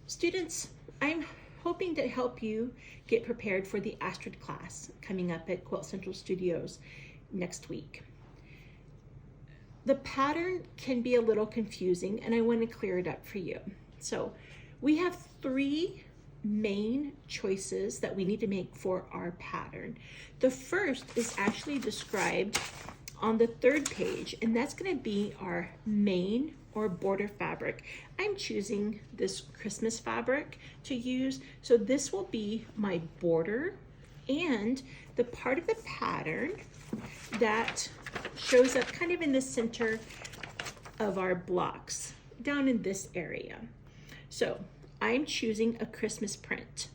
Students, I'm hoping to help you get prepared for the Astrid class coming up at Quilt Central Studios next week. The pattern can be a little confusing and I want to clear it up for you. So we have three main choices that we need to make for our pattern. The first is actually described on the third page, and that's going to be our main or border fabric. I'm choosing this Christmas fabric to use, so this will be my border and the part of the pattern that shows up kind of in the center of our blocks down in this area. So I'm choosing a Christmas print.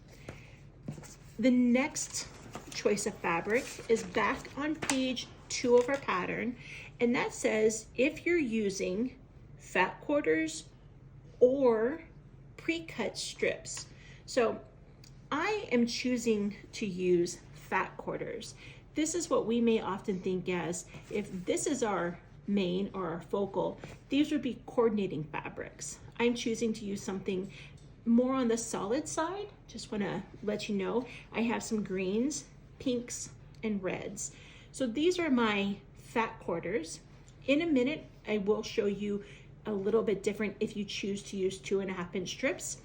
The next choice of fabric is back on page 2 of our pattern, and that says if you're using fat quarters or pre-cut strips. So I am choosing to use fat quarters. This is what we may often think as, if this is our main or our focal, these would be coordinating fabrics. I'm choosing to use something more on the solid side. Just want to let you know I have some greens, pinks, and reds. So these are my fat quarters. In a minute, I will show you a little bit different if you choose to use 2.5-inch strips.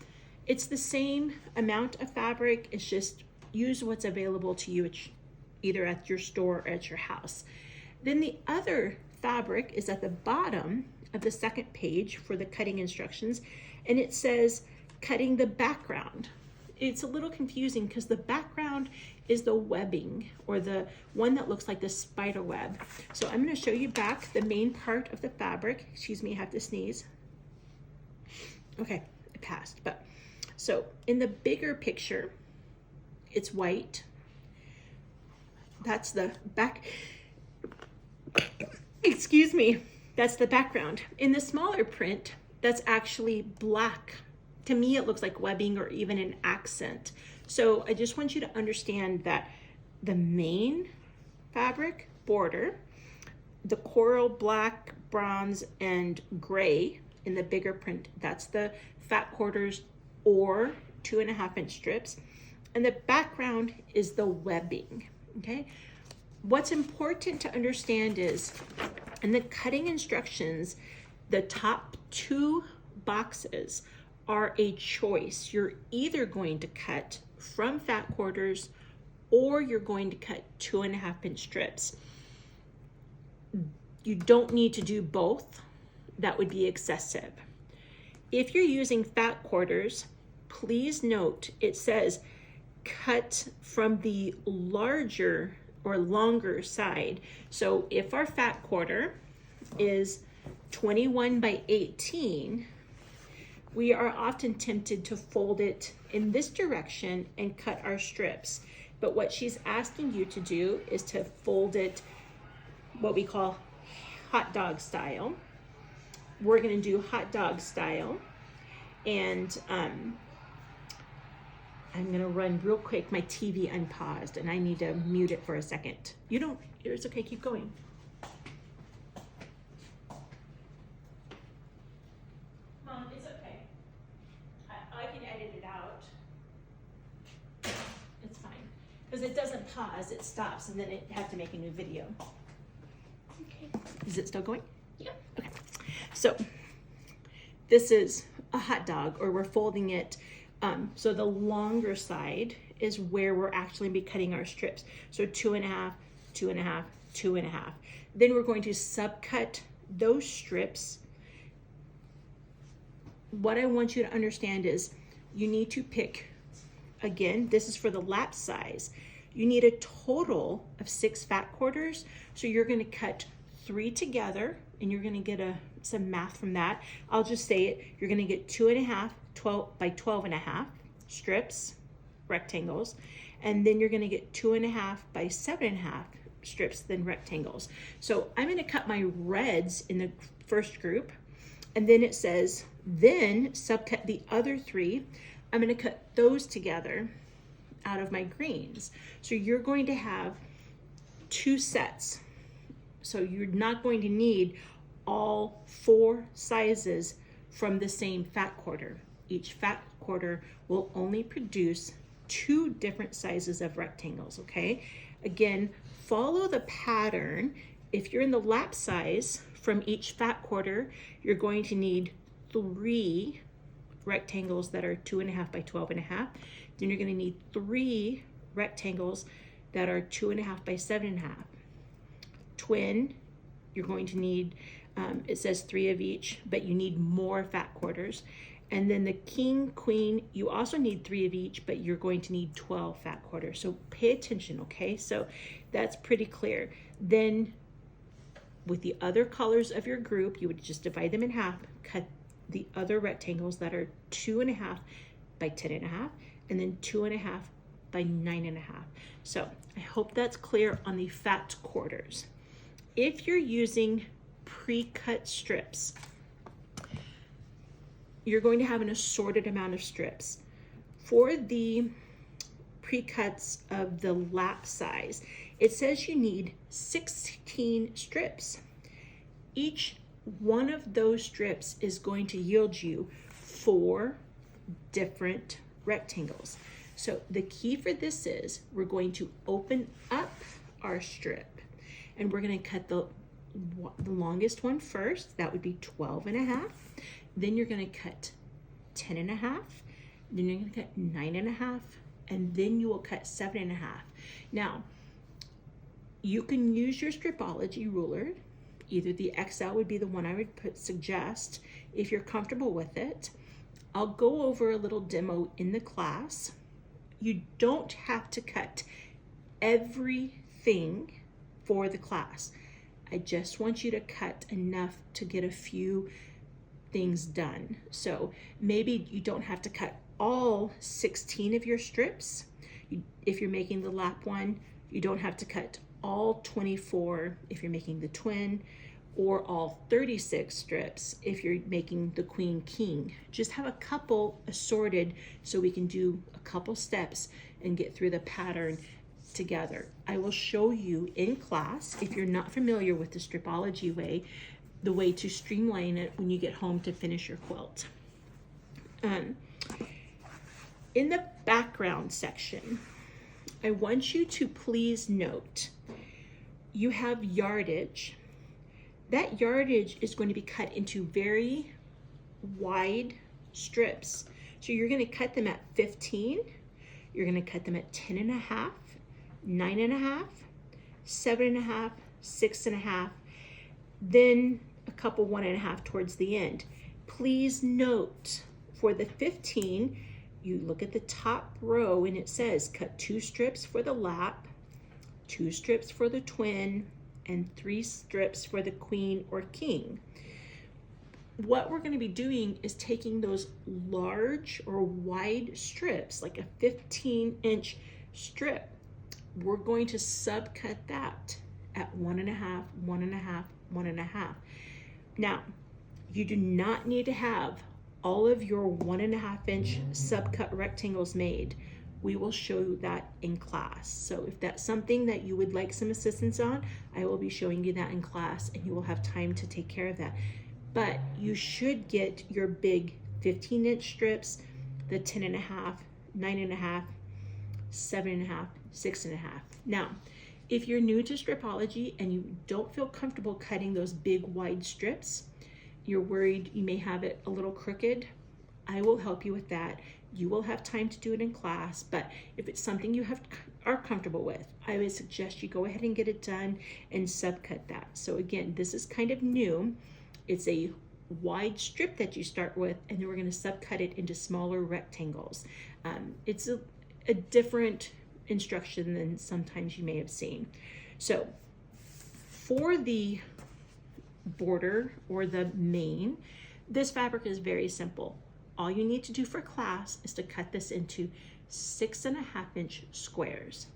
It's the same amount of fabric, it's just use what's available to you either at your store or at your house. Then the other fabric is at the bottom of the second page for the cutting instructions, and it says cutting the background. It's a little confusing because the background is the webbing or the one that looks like the spider web. So I'm going to show you back the main part of the fabric. Excuse me, I have to sneeze. Okay, it passed. But so in the bigger picture, it's white. That's the back. Excuse me. That's the background. In the smaller print, that's actually black. To me, it looks like webbing or even an accent. So I just want you to understand that the main fabric border, the coral black, bronze, and gray in the bigger print, that's the fat quarters or 2.5-inch strips. And the background is the webbing, okay? What's important to understand is in the cutting instructions, the top 2 boxes are a choice. You're either going to cut from fat quarters or you're going to cut 2.5-inch strips. You don't need to do both. That would be excessive. If you're using fat quarters, please note it says cut from the larger or longer side. So if our fat quarter is 21 by 18, we are often tempted to fold it in this direction and cut our strips. But what she's asking you to do is to fold it what we call hot dog style. We're gonna do hot dog style. And I'm gonna run real quick. My TV unpaused and I need to mute it for a second. It's okay, keep going. Mom, it's okay. I can edit it out. It's fine. Because it doesn't pause, it stops, and then it have to make a new video. Okay. Is it still going? Yeah. Okay. So this is a hot dog, or we're folding it. So the longer side is where we're actually be cutting our strips. So 2.5, 2.5, 2.5. Then we're going to subcut those strips. What I want you to understand is you need to pick, again, this is for the lap size. You need a total of 6 fat quarters. So you're going to cut 3 together and you're going to get some math from that. I'll just say it. You're going to get 2.5 12 by 12.5 strips, rectangles, and then you're going to get 2.5 by 7.5 strips, then rectangles. So I'm going to cut my reds in the first group, and then it says then subcut the other 3. I'm going to cut those together out of my greens. So you're going to have 2 sets. So you're not going to need all 4 sizes from the same fat quarter. each fat quarter will only produce 2 different sizes of rectangles, okay? Again, follow the pattern. If you're in the lap size, from each fat quarter, you're going to need 3 rectangles that are 2.5 by 12.5. Then you're going to need 3 rectangles that are 2.5 by 7.5. Twin, you're going to need, it says 3 of each, but you need more fat quarters. And then the king, queen, you also need 3 of each, but you're going to need 12 fat quarters. So pay attention, okay? So that's pretty clear. Then with the other colors of your group, you would just divide them in half, cut the other rectangles that are 2.5 by 10.5, and then 2.5 by 9.5. So I hope that's clear on the fat quarters. If you're using pre-cut strips, you're going to have an assorted amount of strips. For the pre-cuts of the lap size, it says you need 16 strips. Each one of those strips is going to yield you 4 different rectangles. So the key for this is we're going to open up our strip and we're going to cut the longest one first. That would be 12.5. Then you're going to cut 10.5. Then you're going to cut 9.5, and then you will cut 7.5. Now, you can use your stripology ruler. Either the XL would be the one I would suggest if you're comfortable with it. I'll go over a little demo in the class. You don't have to cut everything for the class. I just want you to cut enough to get a few things done. So maybe you don't have to cut all 16 of your strips. If you're making the lap one, you don't have to cut all 24 if you're making the twin, or all 36 strips if you're making the queen king. Just have a couple assorted so we can do a couple steps and get through the pattern together. I will show you in class, if you're not familiar with the stripology way, the way to streamline it when you get home to finish your quilt. In the background section, I want you to please note, you have yardage. That yardage is going to be cut into very wide strips. So you're going to cut them at 15, you're going to cut them at 10.5, 9.5, 7.5, 6.5, then a couple 1.5 towards the end. Please note, for the 15, you look at the top row and it says cut 2 strips for the lap, 2 strips for the twin, and 3 strips for the queen or king. What we're going to be doing is taking those large or wide strips, like a 15-inch strip, we're going to subcut that at 1.5, 1.5, 1.5. Now, you do not need to have all of your 1.5-inch subcut rectangles made. We will show you that in class. So if that's something that you would like some assistance on, I will be showing you that in class and you will have time to take care of that. But you should get your big 15-inch strips, the 10.5, 9.5, 7.5, 6.5. Now, if you're new to stripology and you don't feel comfortable cutting those big wide strips, you're worried you may have it a little crooked, I will help you with that. You will have time to do it in class, but if it's something you are comfortable with, I would suggest you go ahead and get it done and subcut that. So again, this is kind of new. It's a wide strip that you start with, and then we're going to subcut it into smaller rectangles. It's a different instruction than sometimes you may have seen. So for the border or the main, this fabric is very simple. All you need to do for class is to cut this into 6.5-inch squares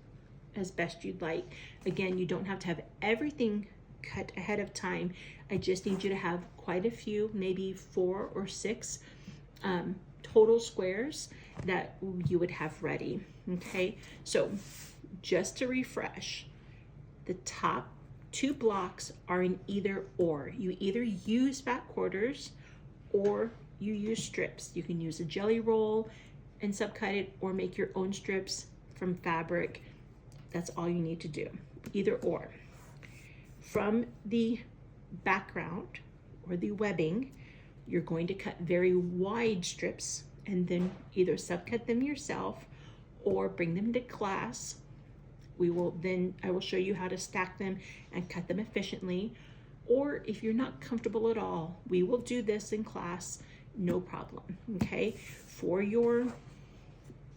as best you'd like. Again, you don't have to have everything cut ahead of time. I just need you to have quite a few, maybe 4 or 6 total squares that you would have ready. Okay, so just to refresh, the top 2 blocks are in either or. You either use fat quarters or you use strips. You can use a jelly roll and subcut it, or make your own strips from fabric. That's all you need to do, either or. From the background or the webbing, you're going to cut very wide strips and then either subcut them yourself or bring them to class. I will show you how to stack them and cut them efficiently. Or if you're not comfortable at all, we will do this in class, no problem, okay? For your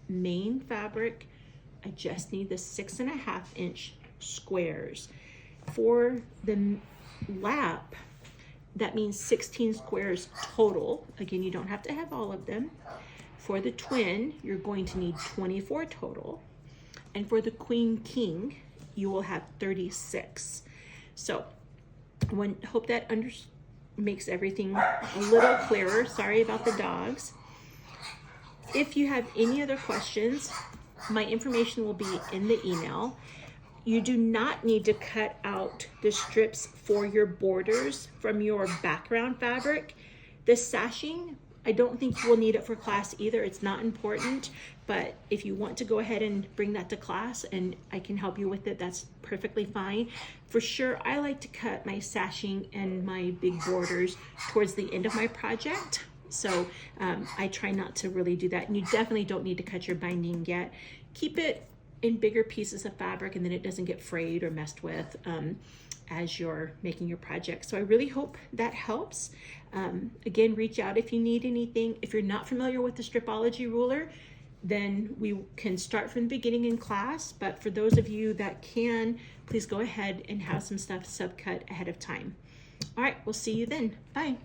main fabric, I just need the 6.5 inch squares. For the lap, that means 16 squares total. Again, you don't have to have all of them. For the twin, you're going to need 24 total. And for the queen king, you will have 36. So hope that makes everything a little clearer. Sorry about the dogs. If you have any other questions, my information will be in the email. You do not need to cut out the strips for your borders from your background fabric. The sashing, I don't think you will need it for class either. It's not important, but if you want to go ahead and bring that to class and I can help you with it, that's perfectly fine. For sure, I like to cut my sashing and my big borders towards the end of my project. So I try not to really do that. And you definitely don't need to cut your binding yet. Keep it in bigger pieces of fabric and then it doesn't get frayed or messed with as you're making your project. So I really hope that helps. Again, reach out if you need anything. If you're not familiar with the Stripology ruler, then we can start from the beginning in class. But for those of you that can, please go ahead and have some stuff subcut ahead of time. All right, we'll see you then. Bye.